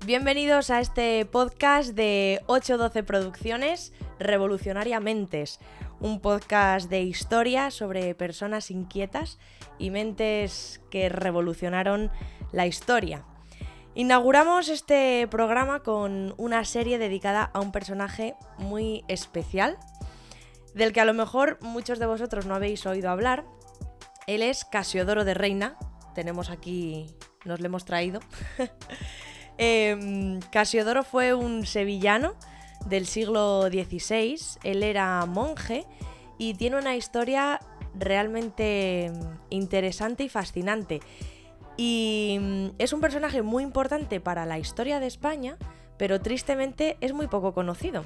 Bienvenidos a este podcast de 812 Producciones, Revolucionariamentes, un podcast de historia sobre personas inquietas y mentes que revolucionaron la historia. Inauguramos este programa con una serie dedicada a un personaje muy especial, del que a lo mejor muchos de vosotros no habéis oído hablar. Él es Casiodoro de Reina, tenemos aquí, nos lo hemos traído. Casiodoro fue un sevillano del siglo XVI, él era monje y tiene una historia realmente interesante y fascinante. Y es un personaje muy importante para la historia de España, pero tristemente es muy poco conocido.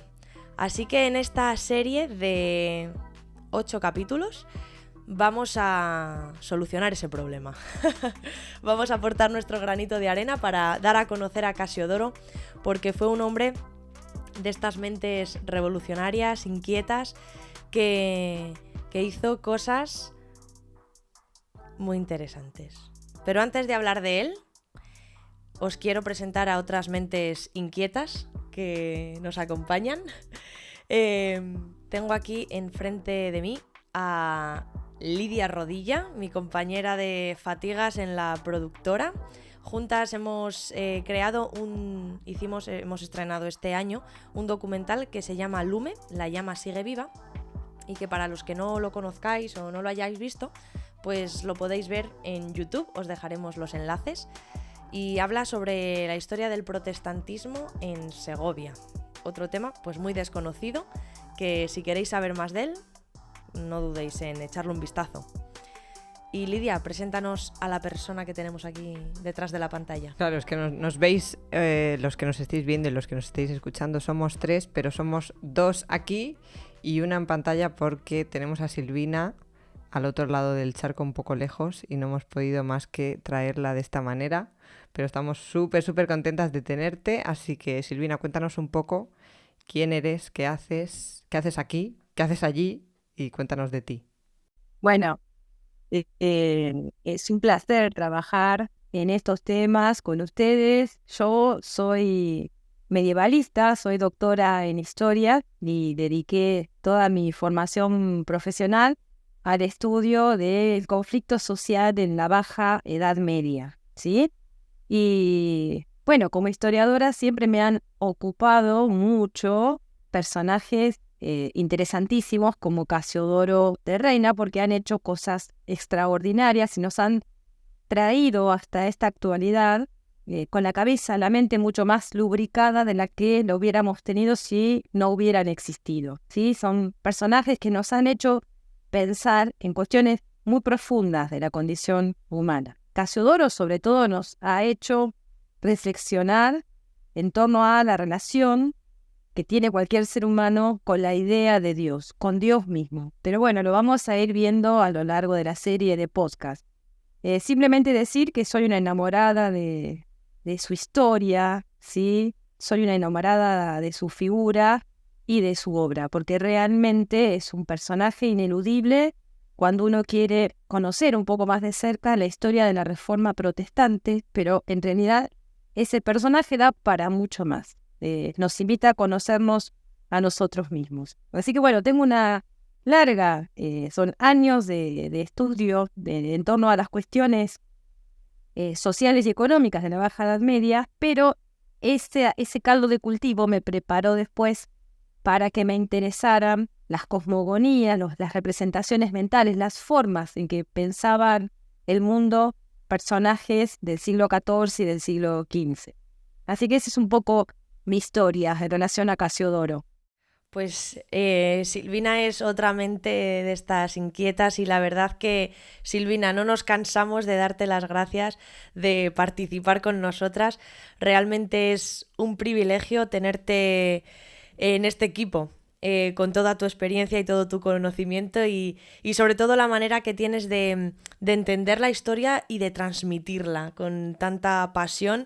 Así que en esta serie de 8 capítulos vamos a solucionar ese problema. Vamos a aportar nuestro granito de arena para dar a conocer a Casiodoro, porque fue un hombre de estas mentes revolucionarias, inquietas, que hizo cosas muy interesantes. Pero antes de hablar de él, os quiero presentar a otras mentes inquietas que nos acompañan. Tengo aquí enfrente de mí a Lidia Rodilla, mi compañera de fatigas en la productora. Juntas hemos hemos estrenado este año un documental que se llama Lume, la llama sigue viva, y que para los que no lo conozcáis o no lo hayáis visto, pues lo podéis ver en YouTube, os dejaremos los enlaces, y habla sobre la historia del protestantismo en Segovia. Otro tema pues muy desconocido, que si queréis saber más de él, no dudéis en echarle un vistazo. Y Lidia, preséntanos a la persona que tenemos aquí detrás de la pantalla. Claro, es que nos veis, los que nos estéis viendo y los que nos estéis escuchando, somos 3, pero somos 2 aquí y una en pantalla porque tenemos a Silvina al otro lado del charco, un poco lejos, y no hemos podido más que traerla de esta manera, pero estamos súper contentas de tenerte. Así que, Silvina, cuéntanos un poco quién eres, qué haces aquí, qué haces allí, y cuéntanos de ti. Bueno, es un placer trabajar en estos temas con ustedes. Yo soy medievalista, soy doctora en historia y dediqué toda mi formación profesional al estudio del conflicto social en la Baja Edad Media, ¿sí? Y bueno, como historiadora siempre me han ocupado mucho personajes interesantísimos como Casiodoro de Reina, porque han hecho cosas extraordinarias y nos han traído hasta esta actualidad con la cabeza, la mente mucho más lubricada de la que lo hubiéramos tenido si no hubieran existido, ¿sí? Son personajes que nos han hecho pensar en cuestiones muy profundas de la condición humana. Casiodoro sobre todo nos ha hecho reflexionar en torno a la relación que tiene cualquier ser humano con la idea de Dios, con Dios mismo. Pero bueno, lo vamos a ir viendo a lo largo de la serie de podcast. Simplemente decir que soy una enamorada de su historia, ¿sí? Soy una enamorada de su figura y de su obra, porque realmente es un personaje ineludible cuando uno quiere conocer un poco más de cerca la historia de la Reforma Protestante, pero en realidad ese personaje da para mucho más. Nos invita a conocernos a nosotros mismos. Así que bueno, tengo una larga, son años de estudio en torno a las cuestiones sociales y económicas de la Baja Edad Media, pero ese caldo de cultivo me preparó después para que me interesaran las cosmogonías, las representaciones mentales, las formas en que pensaban el mundo personajes del siglo XIV y del siglo XV. Así que esa es un poco mi historia en relación a Casiodoro. Pues Silvina es otra mente de estas inquietas y la verdad que, Silvina, no nos cansamos de darte las gracias de participar con nosotras. Realmente es un privilegio tenerte en este equipo, con toda tu experiencia y todo tu conocimiento y sobre todo la manera que tienes de entender la historia y de transmitirla con tanta pasión.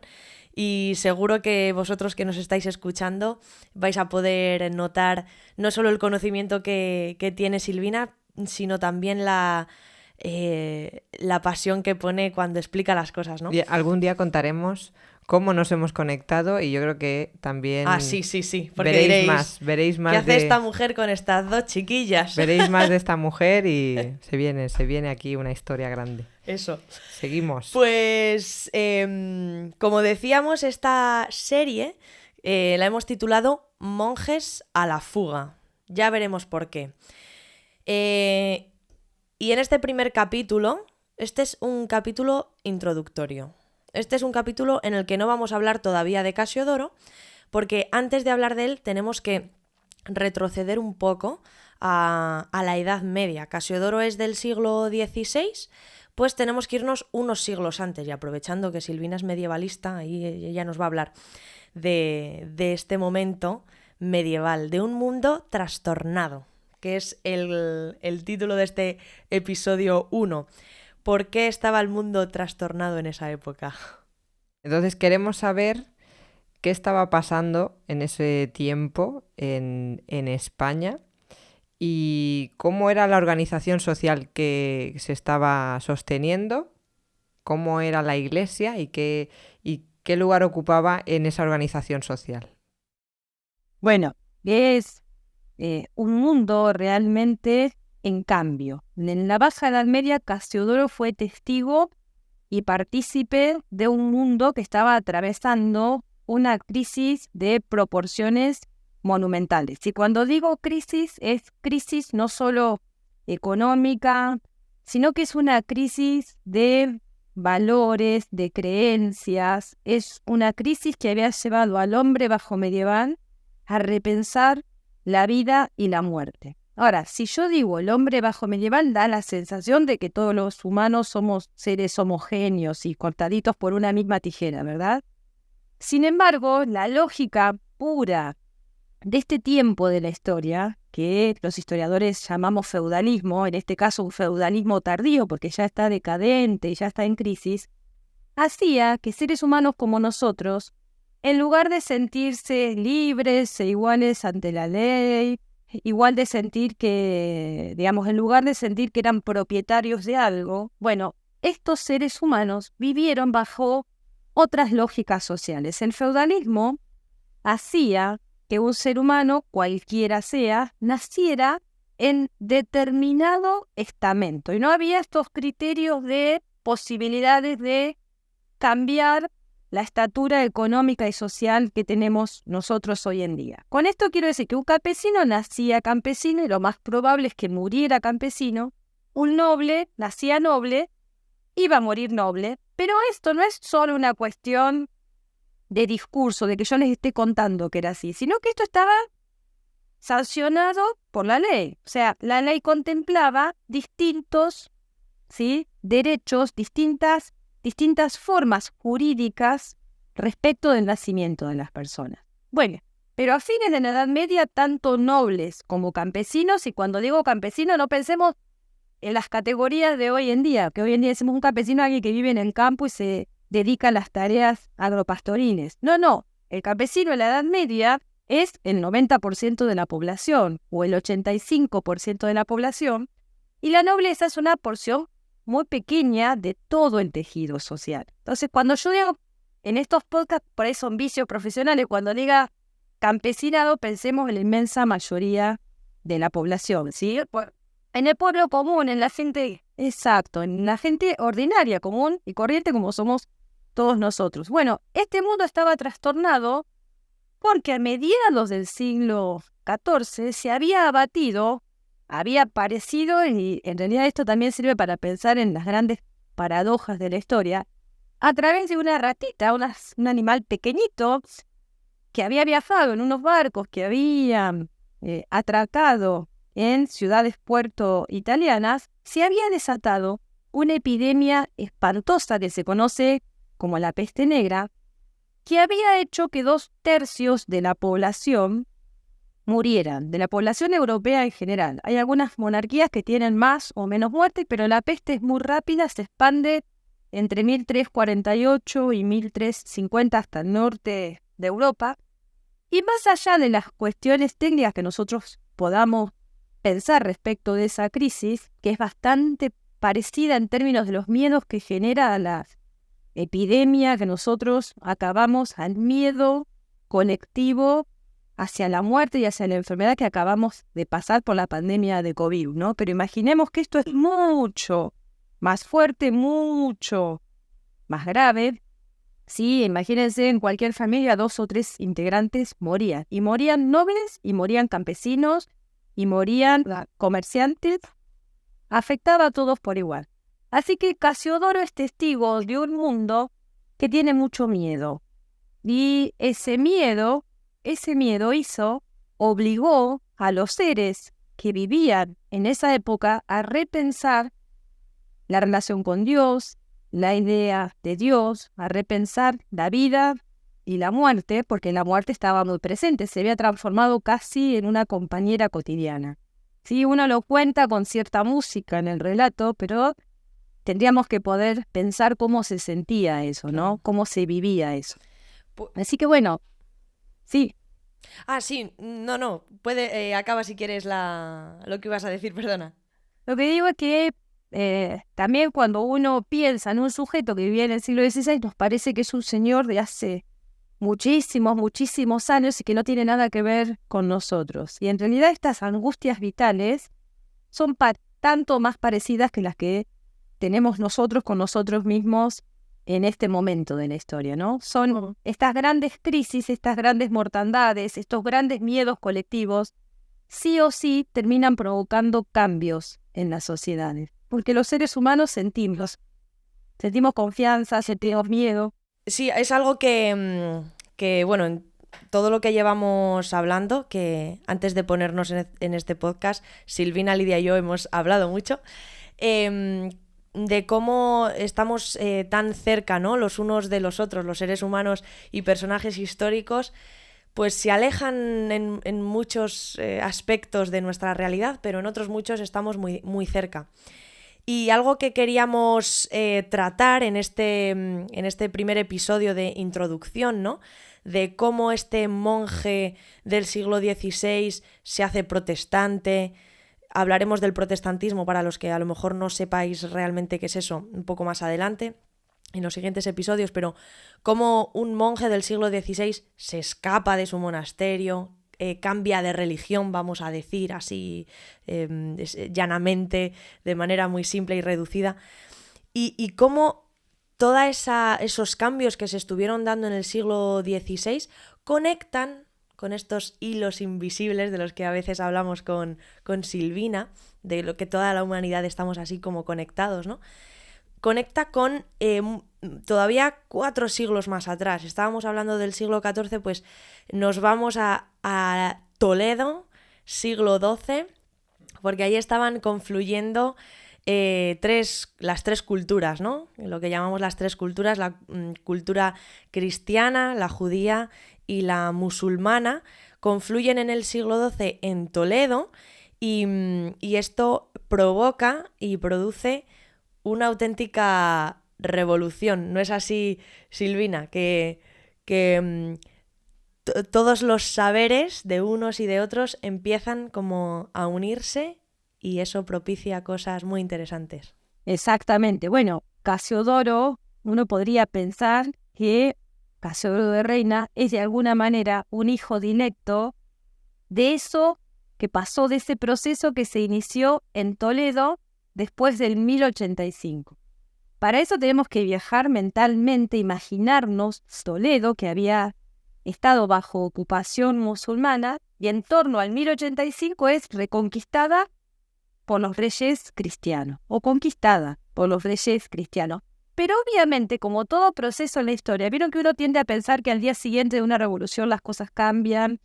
Y seguro que vosotros que nos estáis escuchando vais a poder notar no solo el conocimiento que tiene Silvina, sino también la la pasión que pone cuando explica las cosas, ¿no? Y algún día contaremos cómo nos hemos conectado y yo creo que también Sí, porque veréis más ¿qué hace esta mujer con estas dos chiquillas? Veréis más de esta mujer y se viene aquí una historia grande. Eso. Seguimos. Pues, como decíamos, esta serie la hemos titulado Monjes a la fuga. Ya veremos por qué. Y en este primer capítulo, este es un capítulo introductorio. Este es un capítulo en el que no vamos a hablar todavía de Casiodoro, porque antes de hablar de él tenemos que retroceder un poco a la Edad Media. Casiodoro es del siglo XVI, pues tenemos que irnos unos siglos antes, y aprovechando que Silvina es medievalista, ahí ella nos va a hablar de este momento medieval, de un mundo trastornado, que es el título de este episodio 1. ¿Por qué estaba el mundo trastornado en esa época? Entonces queremos saber qué estaba pasando en ese tiempo en España y cómo era la organización social que se estaba sosteniendo, cómo era la iglesia y qué lugar ocupaba en esa organización social. Bueno, es un mundo realmente en cambio. En la Baja Edad Media, Casiodoro fue testigo y partícipe de un mundo que estaba atravesando una crisis de proporciones monumentales. Y cuando digo crisis, es crisis no solo económica, sino que es una crisis de valores, de creencias. Es una crisis que había llevado al hombre bajo medieval a repensar la vida y la muerte. Ahora, si yo digo el hombre bajo medieval, da la sensación de que todos los humanos somos seres homogéneos y cortaditos por una misma tijera, ¿verdad? Sin embargo, la lógica pura de este tiempo de la historia, que los historiadores llamamos feudalismo, en este caso un feudalismo tardío porque ya está decadente y ya está en crisis, hacía que seres humanos como nosotros, en lugar de sentirse libres e iguales ante la ley, igual de sentir que, digamos, en lugar de sentir que eran propietarios de algo, bueno, estos seres humanos vivieron bajo otras lógicas sociales. El feudalismo hacía que un ser humano, cualquiera sea, naciera en determinado estamento. Y no había estos criterios de posibilidades de cambiar la estatura económica y social que tenemos nosotros hoy en día. Con esto quiero decir que un campesino nacía campesino y lo más probable es que muriera campesino. Un noble nacía noble, iba a morir noble. Pero esto no es solo una cuestión de discurso, de que yo les esté contando que era así, sino que esto estaba sancionado por la ley. O sea, la ley contemplaba distintos, ¿sí?, derechos, distintas formas jurídicas respecto del nacimiento de las personas. Bueno, pero a fines de la Edad Media, tanto nobles como campesinos, y cuando digo campesino no pensemos en las categorías de hoy en día, que hoy en día decimos un campesino alguien que vive en el campo y se dedica a las tareas agropastoriles. No, el campesino en la Edad Media es el 90% de la población o el 85% de la población, y la nobleza es una porción muy pequeña de todo el tejido social. Entonces, cuando yo digo en estos podcasts, por ahí son vicios profesionales, cuando diga campesinado, pensemos en la inmensa mayoría de la población, ¿sí? En el pueblo común, en la gente, exacto, en la gente ordinaria, común y corriente como somos todos nosotros. Bueno, este mundo estaba trastornado porque a mediados del siglo XIV se había abatido, había aparecido, y en realidad esto también sirve para pensar en las grandes paradojas de la historia, a través de una ratita, un animal pequeñito que había viajado en unos barcos que habían atracado en ciudades puerto italianas, se había desatado una epidemia espantosa que se conoce como la peste negra, que había hecho que 2/3 de la población murieran, de la población europea en general. Hay algunas monarquías que tienen más o menos muertes, pero la peste es muy rápida, se expande entre 1348 y 1350 hasta el norte de Europa. Y más allá de las cuestiones técnicas que nosotros podamos pensar respecto de esa crisis, que es bastante parecida en términos de los miedos que genera la epidemia que nosotros acabamos, al miedo colectivo hacia la muerte y hacia la enfermedad que acabamos de pasar por la pandemia de COVID, ¿no? Pero imaginemos que esto es mucho más fuerte, mucho más grave. Sí, imagínense, en cualquier familia 2 o 3 integrantes morían. Y morían nobles, y morían campesinos, y morían comerciantes. Afectaba a todos por igual. Así que Casiodoro es testigo de un mundo que tiene mucho miedo. Y ese miedo obligó a los seres que vivían en esa época a repensar la relación con Dios, la idea de Dios, a repensar la vida y la muerte, porque la muerte estaba muy presente, se había transformado casi en una compañera cotidiana. Sí, uno lo cuenta con cierta música en el relato, pero tendríamos que poder pensar cómo se sentía eso, ¿no? Cómo se vivía eso. Así que bueno, sí. Sí, no, acaba si quieres lo que ibas a decir, perdona. Lo que digo es que también cuando uno piensa en un sujeto que vivía en el siglo XVI, nos parece que es un señor de hace muchísimos años y que no tiene nada que ver con nosotros. Y en realidad estas angustias vitales son tanto más parecidas que las que tenemos nosotros con nosotros mismos en este momento de la historia, ¿no? Son estas grandes crisis, estas grandes mortandades, estos grandes miedos colectivos, sí o sí terminan provocando cambios en las sociedades. Porque los seres humanos sentimos confianza, sentimos miedo. Sí, es algo que bueno, en todo lo que llevamos hablando, que antes de ponernos en este podcast, Silvina, Lidia y yo hemos hablado mucho, de cómo estamos tan cerca, ¿no?, los unos de los otros, los seres humanos y personajes históricos, pues se alejan en muchos aspectos de nuestra realidad, pero en otros muchos estamos muy, muy cerca. Y algo que queríamos tratar en este primer episodio de introducción, ¿no?, de cómo este monje del siglo XVI se hace protestante. Hablaremos del protestantismo para los que a lo mejor no sepáis realmente qué es eso un poco más adelante, en los siguientes episodios, pero cómo un monje del siglo XVI se escapa de su monasterio, cambia de religión, vamos a decir así llanamente, de manera muy simple y reducida, y cómo todos esos cambios que se estuvieron dando en el siglo XVI conectan con estos hilos invisibles de los que a veces hablamos con Silvina, de lo que toda la humanidad estamos así como conectados, ¿no? Conecta con todavía 4 siglos más atrás. Estábamos hablando del siglo XIV, pues nos vamos a Toledo, siglo XII, porque ahí estaban confluyendo las tres culturas, ¿no? Lo que llamamos las 3 culturas, la cultura cristiana, la judía y la musulmana, confluyen en el siglo XII en Toledo y esto provoca y produce una auténtica revolución. ¿No es así, Silvina? Que todos los saberes de unos y de otros empiezan como a unirse y eso propicia cosas muy interesantes. Exactamente. Bueno, Casiodoro, uno podría pensar que Casiodoro de Reina es de alguna manera un hijo directo de eso que pasó, de ese proceso que se inició en Toledo después del 1085. Para eso tenemos que viajar mentalmente, imaginarnos Toledo, que había estado bajo ocupación musulmana, y en torno al 1085 es reconquistada por los reyes cristianos, o conquistada por los reyes cristianos. Pero obviamente, como todo proceso en la historia, vieron que uno tiende a pensar que al día siguiente de una revolución las cosas cambian,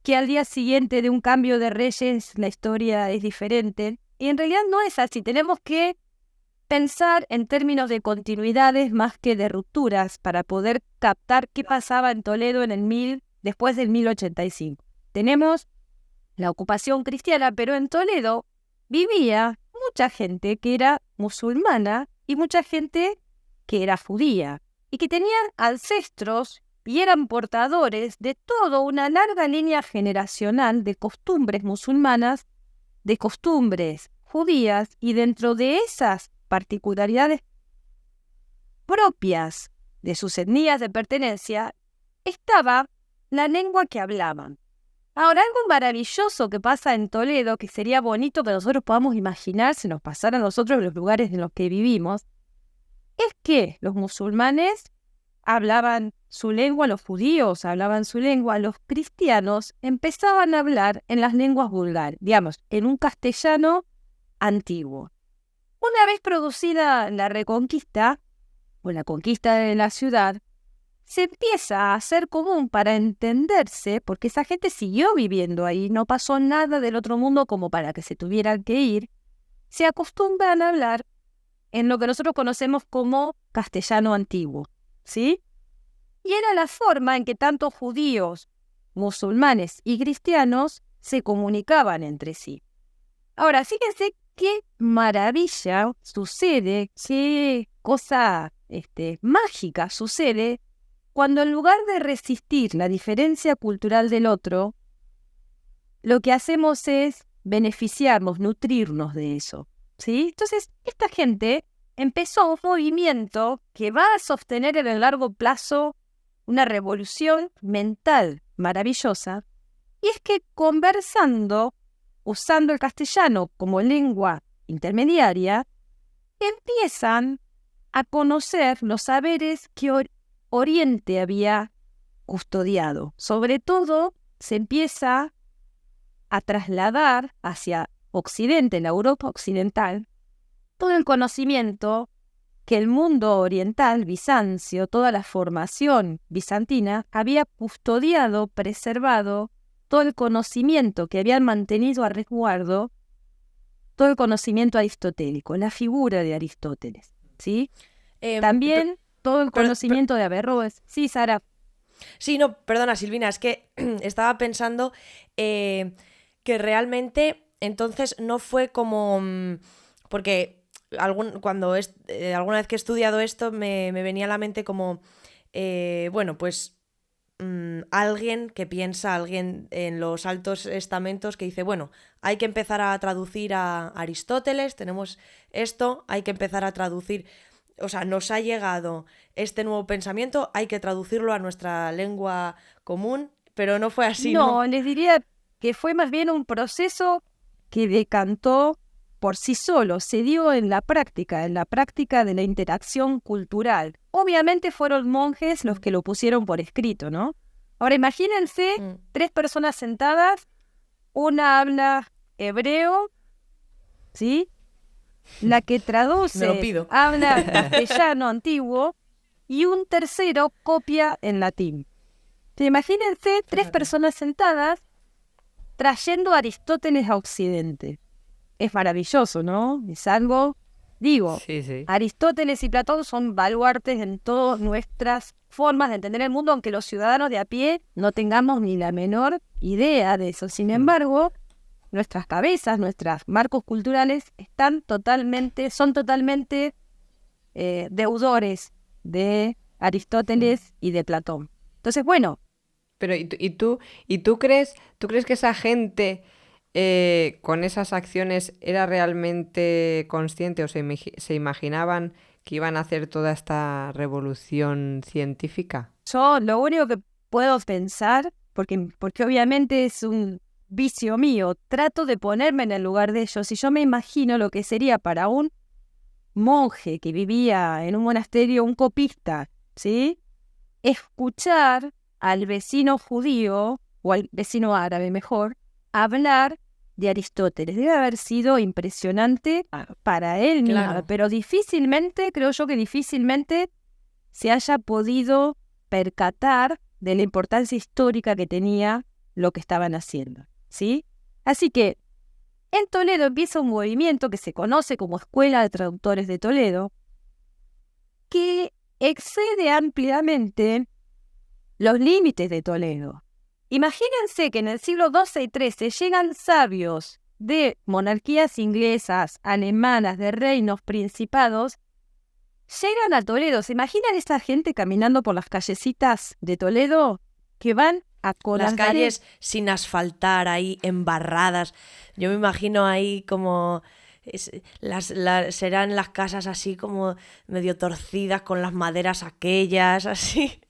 que al día siguiente de un cambio de reyes la historia es diferente. Y en realidad no es así. Tenemos que pensar en términos de continuidades más que de rupturas para poder captar qué pasaba en Toledo después del 1085. Tenemos la ocupación cristiana, pero en Toledo vivía mucha gente que era musulmana y mucha gente que era judía y que tenían ancestros y eran portadores de toda una larga línea generacional de costumbres musulmanas, de costumbres judías, y dentro de esas particularidades propias de sus etnias de pertenencia, estaba la lengua que hablaban. Ahora, algo maravilloso que pasa en Toledo, que sería bonito que nosotros podamos imaginar si nos pasara a nosotros en los lugares en los que vivimos, es que los musulmanes hablaban su lengua, los judíos hablaban su lengua, los cristianos empezaban a hablar en las lenguas vulgares, digamos, en un castellano antiguo. Una vez producida la Reconquista, o la conquista de la ciudad, se empieza a hacer común para entenderse, porque esa gente siguió viviendo ahí, no pasó nada del otro mundo como para que se tuvieran que ir, se acostumbran a hablar en lo que nosotros conocemos como castellano antiguo, ¿sí? Y era la forma en que tanto judíos, musulmanes y cristianos se comunicaban entre sí. Ahora, fíjense qué maravilla sucede, qué cosa mágica sucede cuando en lugar de resistir la diferencia cultural del otro, lo que hacemos es beneficiarnos, nutrirnos de eso, ¿sí? Entonces, esta gente empezó un movimiento que va a sostener en el largo plazo una revolución mental maravillosa, y es que conversando, usando el castellano como lengua intermediaria, empiezan a conocer los saberes que Oriente había custodiado. Sobre todo, se empieza a trasladar hacia Occidente, la Europa occidental, todo el conocimiento que el mundo oriental, Bizancio, toda la formación bizantina, había custodiado, preservado, todo el conocimiento que habían mantenido a resguardo, todo el conocimiento aristotélico, la figura de Aristóteles, ¿sí? También todo el conocimiento de Averroes. Sí, Sara. Sí, no, perdona, Silvina, es que estaba pensando que realmente entonces no fue como... porque alguna vez que he estudiado esto me venía a la mente como, alguien que piensa, alguien en los altos estamentos que dice, bueno, hay que empezar a traducir a Aristóteles, tenemos esto, hay que empezar a traducir... O sea, nos ha llegado este nuevo pensamiento, hay que traducirlo a nuestra lengua común, pero no fue así, ¿no? No, les diría que fue más bien un proceso que decantó por sí solo, se dio en la práctica de la interacción cultural. Obviamente fueron monjes los que lo pusieron por escrito, ¿no? Ahora imagínense 3 personas sentadas, una habla hebreo, ¿sí? La que traduce habla castellano antiguo y un tercero copia en latín. Imagínense 3 personas sentadas trayendo a Aristóteles a Occidente. Es maravilloso, ¿no? Es algo, digo, sí. Aristóteles y Platón son baluartes en todas nuestras formas de entender el mundo, aunque los ciudadanos de a pie no tengamos ni la menor idea de eso. Sin embargo, nuestras cabezas, nuestros marcos culturales son totalmente deudores de Aristóteles y de Platón. Entonces, bueno. Pero ¿y tú crees que esa gente con esas acciones era realmente consciente o se imaginaban que iban a hacer toda esta revolución científica? Yo lo único que puedo pensar, porque obviamente es un vicio mío, trato de ponerme en el lugar de ellos y yo me imagino lo que sería para un monje que vivía en un monasterio, un copista, ¿sí? Escuchar al vecino judío, o al vecino árabe mejor, hablar de Aristóteles. Debe haber sido impresionante para él mismo, claro. Pero creo yo que difícilmente se haya podido percatar de la importancia histórica que tenía lo que estaban haciendo, ¿sí? Así que en Toledo empieza un movimiento que se conoce como Escuela de Traductores de Toledo, que excede ampliamente los límites de Toledo. Imagínense que en el siglo XII y XIII llegan sabios de monarquías inglesas, alemanas, de reinos, principados, llegan a Toledo. ¿Se imaginan esa gente caminando por las callecitas de Toledo que van a las calles sin asfaltar, ahí embarradas? Yo me imagino ahí como serán las casas así como medio torcidas con las maderas aquellas, así.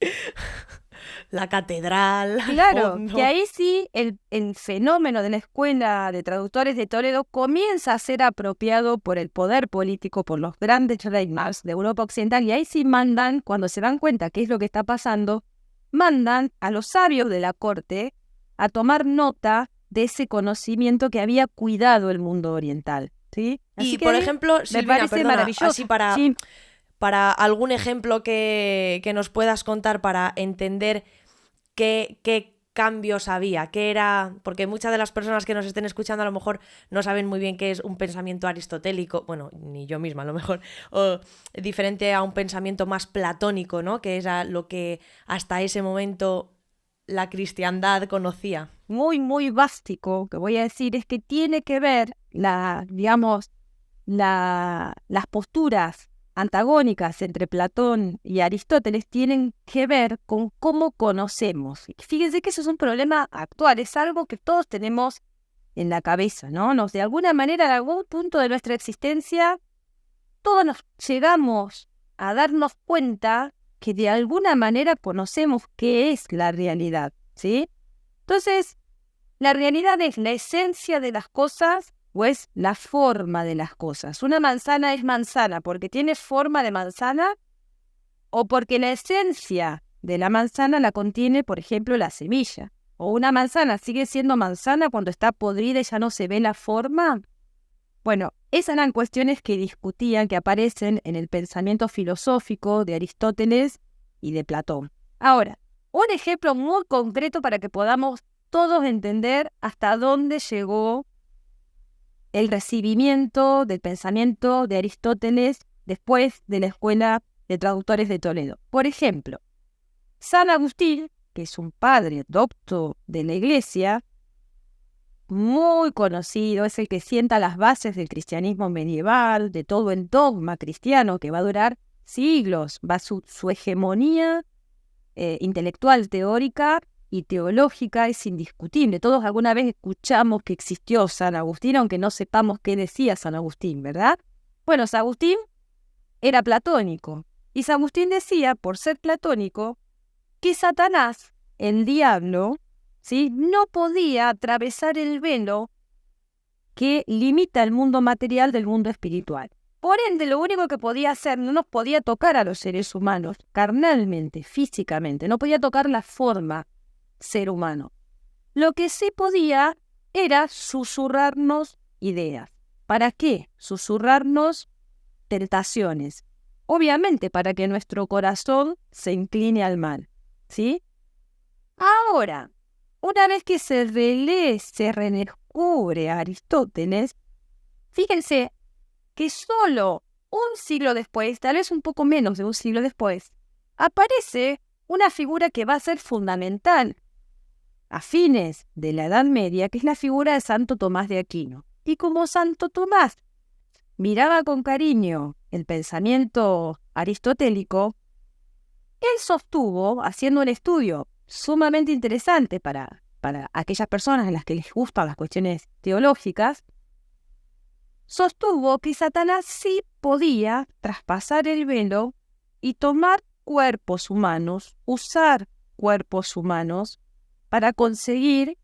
La catedral. Claro, fondo. que ahí sí el fenómeno de la Escuela de Traductores de Toledo comienza a ser apropiado por el poder político, por los grandes reinos de Europa Occidental, y ahí sí mandan, cuando se dan cuenta qué es lo que está pasando, mandan a los sabios de la corte a tomar nota de ese conocimiento que había cuidado el mundo oriental, ¿sí? Así Y que por ahí ejemplo, me Silvina, parece perdona, maravilloso. así Sí. para algún ejemplo que nos puedas contar para entender qué cambios había, qué era, porque muchas de las personas que nos estén escuchando a lo mejor no saben muy bien qué es un pensamiento aristotélico, bueno, ni yo misma a lo mejor, o diferente a un pensamiento más platónico, ¿no? Que era lo que hasta ese momento la cristiandad conocía. Muy, muy básico que voy a decir es que tiene que ver las posturas antagónicas entre Platón y Aristóteles tienen que ver con cómo conocemos. Fíjense que eso es un problema actual, es algo que todos tenemos en la cabeza, ¿no? De alguna manera, en algún punto de nuestra existencia, todos nos llegamos a darnos cuenta que de alguna manera conocemos qué es la realidad, ¿sí? Entonces, la realidad es la esencia de las cosas o es la forma de las cosas. Una manzana es manzana porque tiene forma de manzana o porque la esencia de la manzana la contiene, por ejemplo, la semilla. O una manzana sigue siendo manzana cuando está podrida y ya no se ve la forma. Bueno, esas eran cuestiones que discutían, que aparecen en el pensamiento filosófico de Aristóteles y de Platón. Ahora, un ejemplo muy concreto para que podamos todos entender hasta dónde llegó el recibimiento del pensamiento de Aristóteles después de la Escuela de Traductores de Toledo. Por ejemplo, San Agustín, que es un padre docto de la Iglesia, muy conocido, es el que sienta las bases del cristianismo medieval, de todo el dogma cristiano que va a durar siglos, va su hegemonía intelectual, teórica y teológica es indiscutible. Todos alguna vez escuchamos que existió San Agustín, aunque no sepamos qué decía San Agustín, ¿verdad? Bueno, San Agustín era platónico, y San Agustín decía, por ser platónico, que Satanás, el diablo, ¿sí?, no podía atravesar el velo que limita el mundo material del mundo espiritual. Por ende, lo único que podía hacer, no nos podía tocar a los seres humanos, carnalmente, físicamente, no podía tocar la forma ser humano. Lo que sí podía era susurrarnos ideas. ¿Para qué? Susurrarnos tentaciones. Obviamente para que nuestro corazón se incline al mal, ¿sí? Ahora, una vez que se redescubre a Aristóteles, fíjense que solo un siglo después, tal vez un poco menos de un siglo después, aparece una figura que va a ser fundamental a fines de la Edad Media, que es la figura de Santo Tomás de Aquino. Y como Santo Tomás miraba con cariño el pensamiento aristotélico, él sostuvo, haciendo un estudio sumamente interesante para aquellas personas en las que les gustan las cuestiones teológicas, sostuvo que Satanás sí podía traspasar el velo y tomar cuerpos humanos, usar cuerpos humanos para conseguir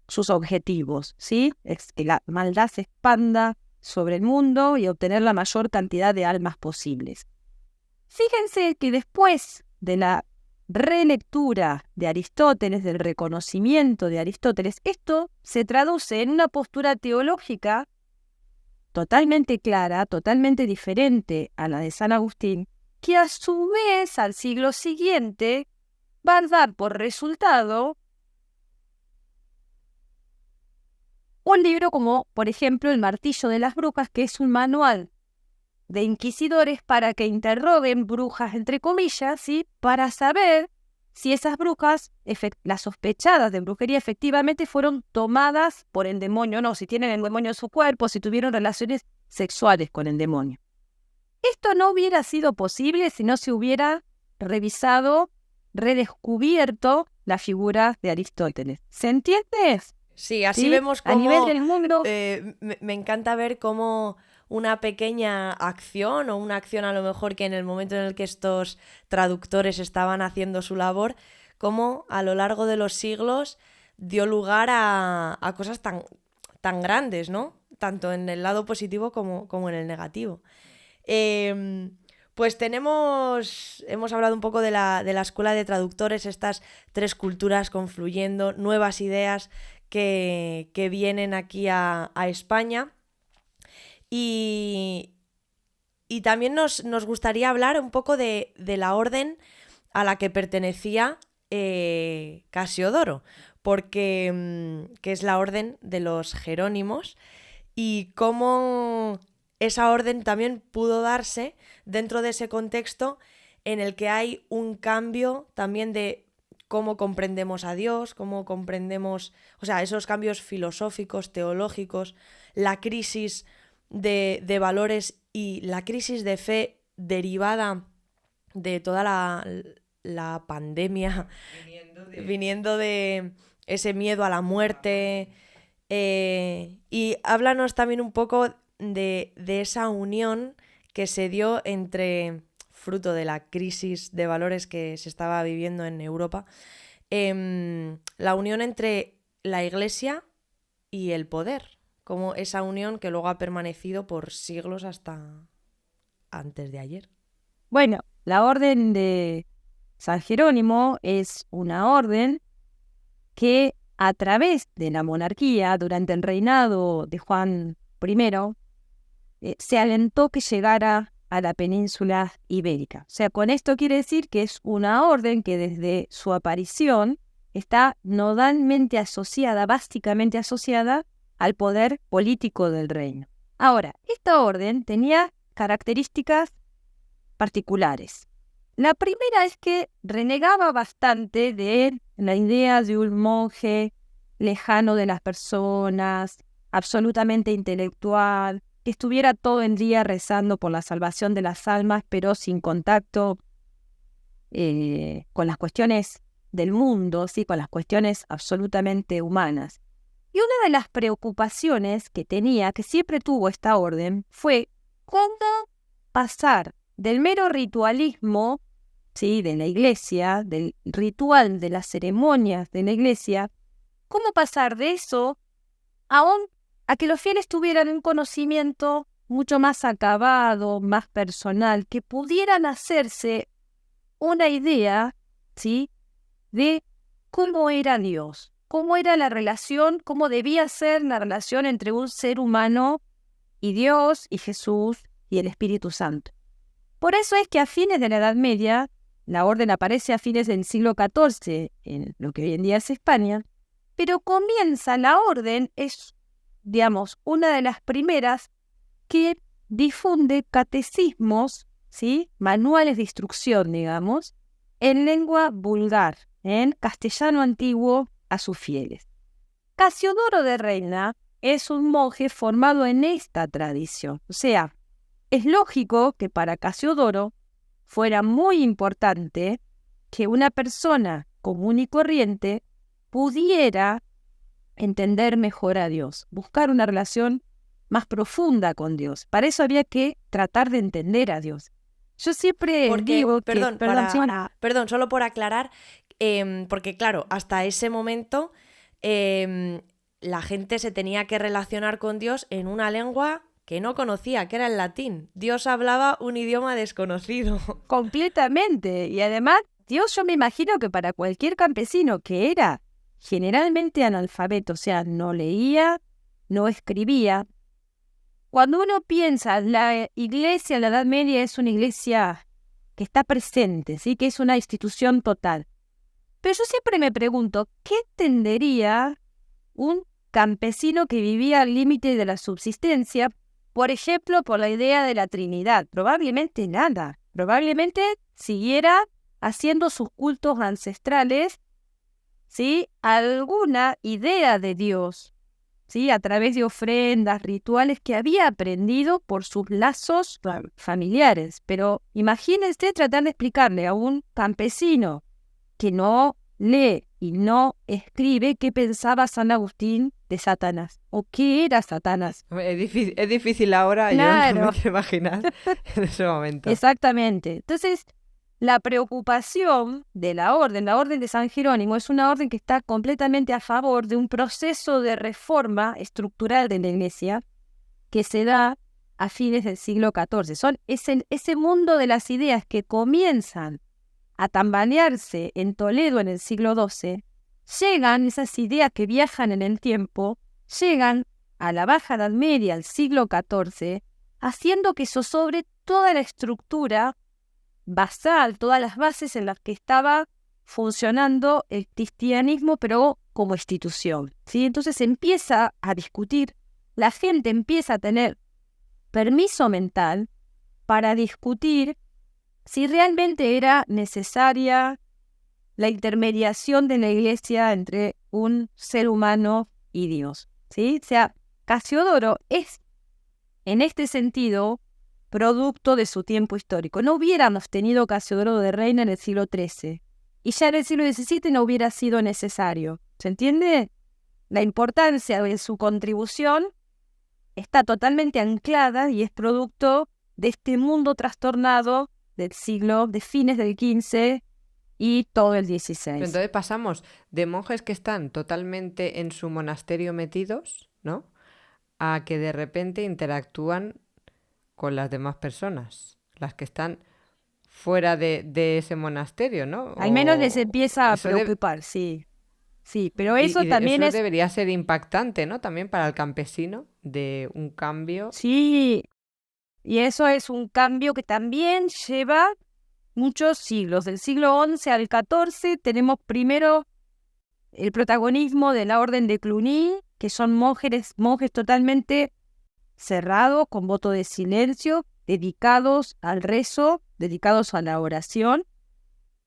sus objetivos, ¿sí? Es que la maldad se expanda sobre el mundo y obtener la mayor cantidad de almas posibles. Fíjense que después de la relectura de Aristóteles, del reconocimiento de Aristóteles, esto se traduce en una postura teológica totalmente clara, totalmente diferente a la de San Agustín, que a su vez al siglo siguiente va a dar por resultado un libro como, por ejemplo, El Martillo de las Brujas, que es un manual de inquisidores para que interroguen brujas, entre comillas, ¿sí?, para saber si esas brujas, las sospechadas de brujería, efectivamente fueron tomadas por el demonio o no, si tienen el demonio en su cuerpo, si tuvieron relaciones sexuales con el demonio. Esto no hubiera sido posible si no se hubiera revisado, redescubierto la figura de Aristóteles. ¿Se entiende? Sí, así ¿sí? vemos A nivel cómo del mundo, me encanta ver cómo una pequeña acción o una acción a lo mejor que en el momento en el que estos traductores estaban haciendo su labor, cómo a lo largo de los siglos dio lugar a cosas tan grandes, ¿no? Tanto en el lado positivo como en el negativo. Eh, pues hemos hablado un poco de la escuela de traductores, estas tres culturas confluyendo, nuevas ideas que vienen aquí a España. Y, y también nos gustaría hablar un poco de la orden a la que pertenecía Casiodoro, porque que es la orden de los Jerónimos, y cómo esa orden también pudo darse dentro de ese contexto en el que hay un cambio también de cómo comprendemos a Dios, cómo comprendemos, o sea, esos cambios filosóficos, teológicos, la crisis de valores y la crisis de fe derivada de toda la pandemia, viniendo de ese miedo a la muerte. Y háblanos también un poco de esa unión que se dio entre, fruto de la crisis de valores que se estaba viviendo en Europa, la unión entre la Iglesia y el poder, como esa unión que luego ha permanecido por siglos hasta antes de ayer. bueno, la orden de San Jerónimo es una orden que a través de la monarquía, durante el reinado de Juan I, se alentó que llegara a la península ibérica. O sea, con esto quiere decir que es una orden que desde su aparición está nodalmente asociada, básicamente asociada al poder político del reino. Ahora, esta orden tenía características particulares. La primera es que renegaba bastante de la idea de un monje lejano de las personas, absolutamente intelectual, que estuviera todo el día rezando por la salvación de las almas, pero sin contacto con las cuestiones del mundo, ¿sí? Con las cuestiones absolutamente humanas. Y una de las preocupaciones que tenía, que siempre tuvo esta orden, fue cómo pasar del mero ritualismo, ¿sí? De la iglesia, del ritual de las ceremonias de la iglesia, cómo pasar de eso a que los fieles tuvieran un conocimiento mucho más acabado, más personal, que pudieran hacerse una idea, ¿sí? De cómo era Dios, cómo era la relación, cómo debía ser la relación entre un ser humano y Dios y Jesús y el Espíritu Santo. Por eso es que a fines de la Edad Media, la orden aparece a fines del siglo XIV, en lo que hoy en día es España, pero comienza la orden, es, digamos, una de las primeras que difunde catecismos, ¿sí? Manuales de instrucción, digamos, en lengua vulgar, en castellano antiguo a sus fieles. Casiodoro de Reina es un monje formado en esta tradición, o sea, es lógico que para Casiodoro fuera muy importante que una persona común y corriente pudiera entender mejor a Dios, buscar una relación más profunda con Dios. Para eso había que tratar de entender a Dios. Yo siempre digo que... Perdón, solo por aclarar, porque claro, hasta ese momento la gente se tenía que relacionar con Dios en una lengua que no conocía, que era el latín. Dios hablaba un idioma desconocido. Completamente. Y además, Dios, yo me imagino que para cualquier campesino que era generalmente analfabeto, o sea, no leía, no escribía. Cuando uno piensa, la iglesia en la Edad Media es una iglesia que está presente, ¿sí? Que es una institución total. Pero yo siempre me pregunto, ¿qué entendería un campesino que vivía al límite de la subsistencia, por ejemplo, por la idea de la Trinidad? Probablemente nada. Probablemente siguiera haciendo sus cultos ancestrales, ¿sí? Alguna idea de Dios, ¿sí? A través de ofrendas, rituales que había aprendido por sus lazos familiares. Pero imagínense tratar de explicarle a un campesino que no lee y no escribe qué pensaba San Agustín de Satanás o qué era Satanás. Es difícil ahora, yo no me quiero imaginar en ese momento. Exactamente. Entonces, la preocupación de la orden de San Jerónimo, es una orden que está completamente a favor de un proceso de reforma estructural de la Iglesia que se da a fines del siglo XIV. Es ese mundo de las ideas que comienzan a tambalearse en Toledo en el siglo XII, llegan esas ideas que viajan en el tiempo, llegan a la Baja Edad Media, al siglo XIV, haciendo que zozobre toda la estructura basal, todas las bases en las que estaba funcionando el cristianismo, pero como institución, ¿sí? Entonces se empieza a discutir, la gente empieza a tener permiso mental para discutir si realmente era necesaria la intermediación de la Iglesia entre un ser humano y Dios, ¿sí? O sea, Casiodoro es, en este sentido, producto de su tiempo histórico. No hubiéramos tenido Casiodoro de Reina en el siglo XIII, y ya en el siglo XVII no hubiera sido necesario. ¿Se entiende? La importancia de su contribución está totalmente anclada y es producto de este mundo trastornado del siglo, de fines del XV y todo el XVI. Pero entonces pasamos de monjes que están totalmente en su monasterio metidos, ¿no?, a que de repente interactúan con las demás personas, las que están fuera de ese monasterio, ¿no? Al menos les empieza a preocupar, sí. Sí, pero eso también eso debería ser impactante, ¿no? También para el campesino, de un cambio. Sí, y eso es un cambio que también lleva muchos siglos. Del siglo XI al XIV tenemos primero el protagonismo de la Orden de Cluny, que son monjes totalmente cerrados, con voto de silencio, dedicados al rezo, dedicados a la oración,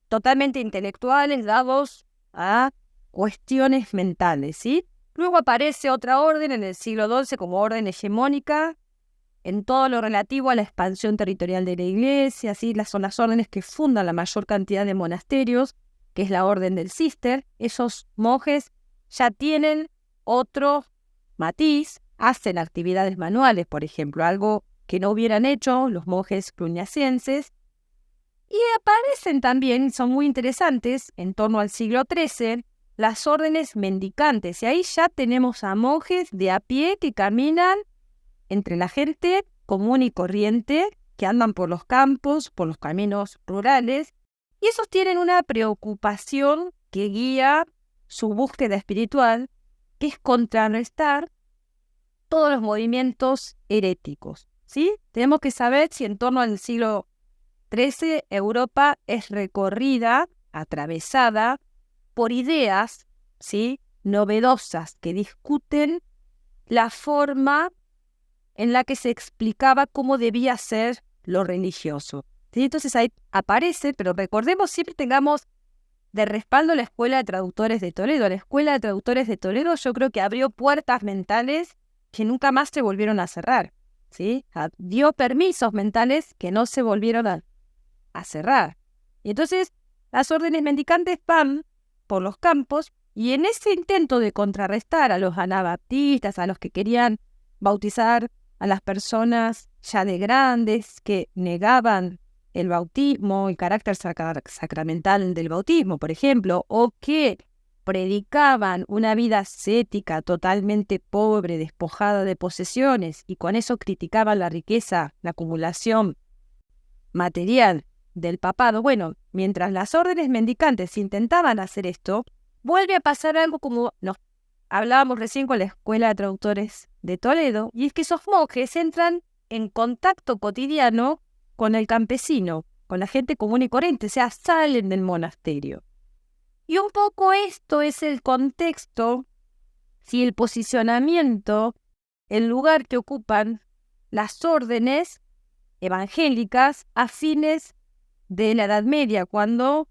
totalmente intelectuales, dados a cuestiones mentales, ¿sí? Luego aparece otra orden en el siglo XII como orden hegemónica, en todo lo relativo a la expansión territorial de la Iglesia, ¿sí? Son las órdenes que fundan la mayor cantidad de monasterios, que es la orden del Cister. Esos monjes ya tienen otro matiz, hacen actividades manuales, por ejemplo, algo que no hubieran hecho los monjes cluniacenses. Y aparecen también, son muy interesantes, en torno al siglo XIII, las órdenes mendicantes. Y ahí ya tenemos a monjes de a pie que caminan entre la gente común y corriente, que andan por los campos, por los caminos rurales, y esos tienen una preocupación que guía su búsqueda espiritual, que es contrarrestar todos los movimientos heréticos, ¿sí? Tenemos que saber si en torno al siglo XIII Europa es recorrida, atravesada por ideas, ¿sí?, novedosas que discuten la forma en la que se explicaba cómo debía ser lo religioso, ¿sí? Entonces ahí aparece, pero recordemos, siempre tengamos de respaldo la Escuela de Traductores de Toledo. La Escuela de Traductores de Toledo yo creo que abrió puertas mentales que nunca más se volvieron a cerrar, ¿sí? Dio permisos mentales que no se volvieron a cerrar. Y entonces las órdenes mendicantes van por los campos y en ese intento de contrarrestar a los anabaptistas, a los que querían bautizar a las personas ya de grandes, que negaban el bautismo, el carácter sacramental del bautismo, por ejemplo, o que predicaban una vida ascética totalmente pobre, despojada de posesiones, y con eso criticaban la riqueza, la acumulación material del papado. Bueno, mientras las órdenes mendicantes intentaban hacer esto, vuelve a pasar algo como nos hablábamos recién con la Escuela de Traductores de Toledo, y es que esos monjes entran en contacto cotidiano con el campesino, con la gente común y corriente, o sea, salen del monasterio. Y un poco esto es el contexto, si el posicionamiento, el lugar que ocupan las órdenes evangélicas a fines de la Edad Media, cuando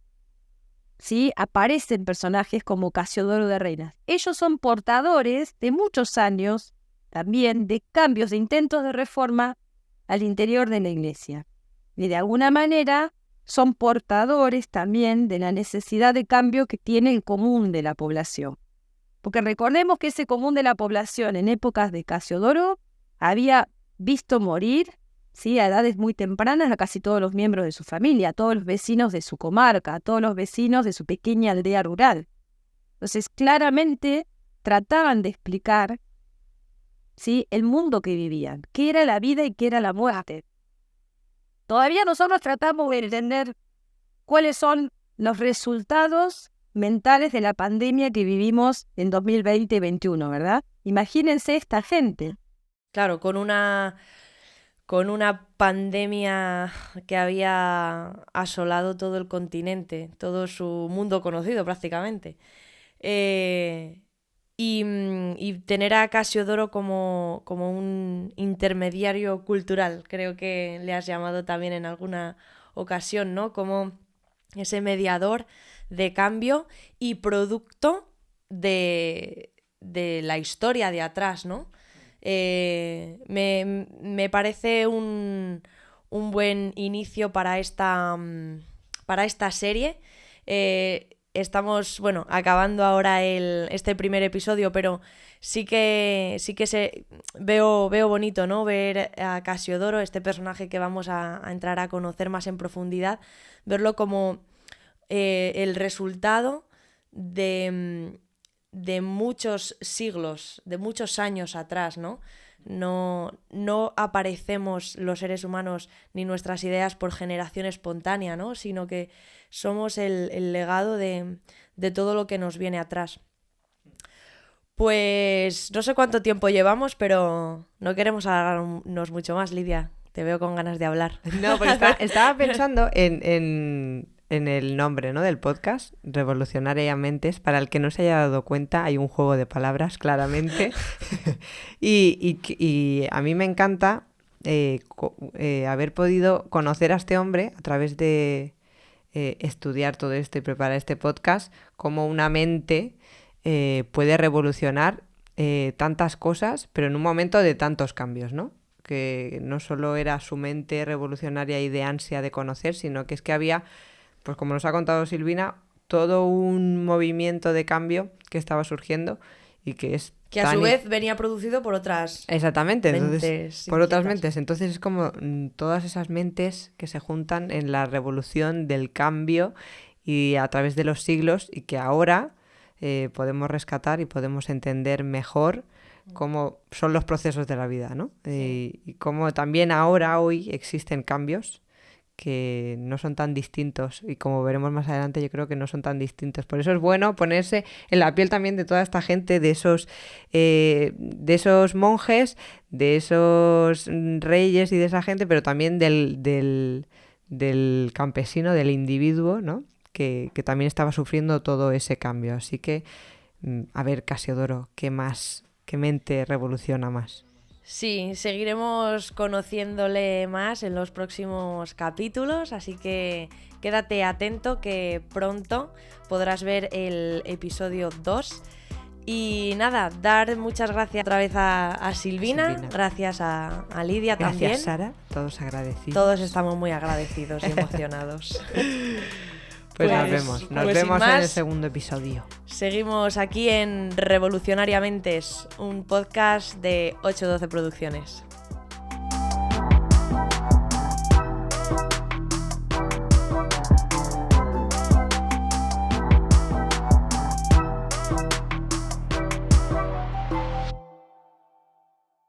¿sí?, aparecen personajes como Casiodoro de Reina. Ellos son portadores de muchos años también de cambios, de intentos de reforma al interior de la Iglesia. Y de alguna manera son portadores también de la necesidad de cambio que tiene el común de la población. Porque recordemos que ese común de la población en épocas de Casiodoro había visto morir, ¿sí?, a edades muy tempranas a casi todos los miembros de su familia, a todos los vecinos de su comarca, a todos los vecinos de su pequeña aldea rural. Entonces, claramente trataban de explicar, ¿sí?, el mundo que vivían, qué era la vida y qué era la muerte. Todavía nosotros tratamos de entender cuáles son los resultados mentales de la pandemia que vivimos en 2020-2021, ¿verdad? Imagínense esta gente. Claro, con una pandemia que había asolado todo el continente, todo su mundo conocido prácticamente. Y tener a Casiodoro como un intermediario cultural, creo que le has llamado también en alguna ocasión, ¿no? Como ese mediador de cambio y producto de la historia de atrás, ¿no? Me parece un buen inicio para esta serie. Estamos, bueno, acabando ahora este primer episodio, pero sí que veo bonito, ¿no? Ver a Casiodoro, este personaje que vamos a entrar a conocer más en profundidad, verlo como el resultado de muchos siglos, de muchos años atrás, ¿no? No aparecemos los seres humanos ni nuestras ideas por generación espontánea, ¿no? Sino que somos el legado de todo lo que nos viene atrás. Pues no sé cuánto tiempo llevamos, pero no queremos alargarnos mucho más, Lidia. Te veo con ganas de hablar. No, pues estaba pensando en el nombre, ¿no?, del podcast, Revolucionariamente. Para el que no se haya dado cuenta, hay un juego de palabras, claramente. y a mí me encanta haber podido conocer a este hombre a través de estudiar todo esto y preparar este podcast, cómo una mente puede revolucionar tantas cosas, pero en un momento de tantos cambios, ¿no? Que no solo era su mente revolucionaria y de ansia de conocer, sino que es que había, pues como nos ha contado Silvina, todo un movimiento de cambio que estaba surgiendo y que es que a su vez venía producido por otras exactamente, mentes entonces, por otras mentes. Entonces es como todas esas mentes que se juntan en la revolución del cambio y a través de los siglos, y que ahora podemos rescatar y podemos entender mejor cómo son los procesos de la vida, ¿no? Sí. Y cómo también ahora, hoy, existen cambios que no son tan distintos, y como veremos más adelante, yo creo que no son tan distintos. Por eso es bueno ponerse en la piel también de toda esta gente, de esos monjes, de esos reyes y de esa gente, pero también del campesino, del individuo, ¿no?, que también estaba sufriendo todo ese cambio. Así que, a ver, Casiodoro, ¿qué mente revoluciona más? Sí, seguiremos conociéndole más en los próximos capítulos, así que quédate atento que pronto podrás ver el episodio 2. Y nada, dar muchas gracias otra vez a Silvina, gracias a Lidia también. Gracias, Sara, todos agradecidos. Todos estamos muy agradecidos y emocionados. Pues nos vemos en el segundo episodio. Seguimos aquí en Revolucionariamente, un podcast de 812 Producciones.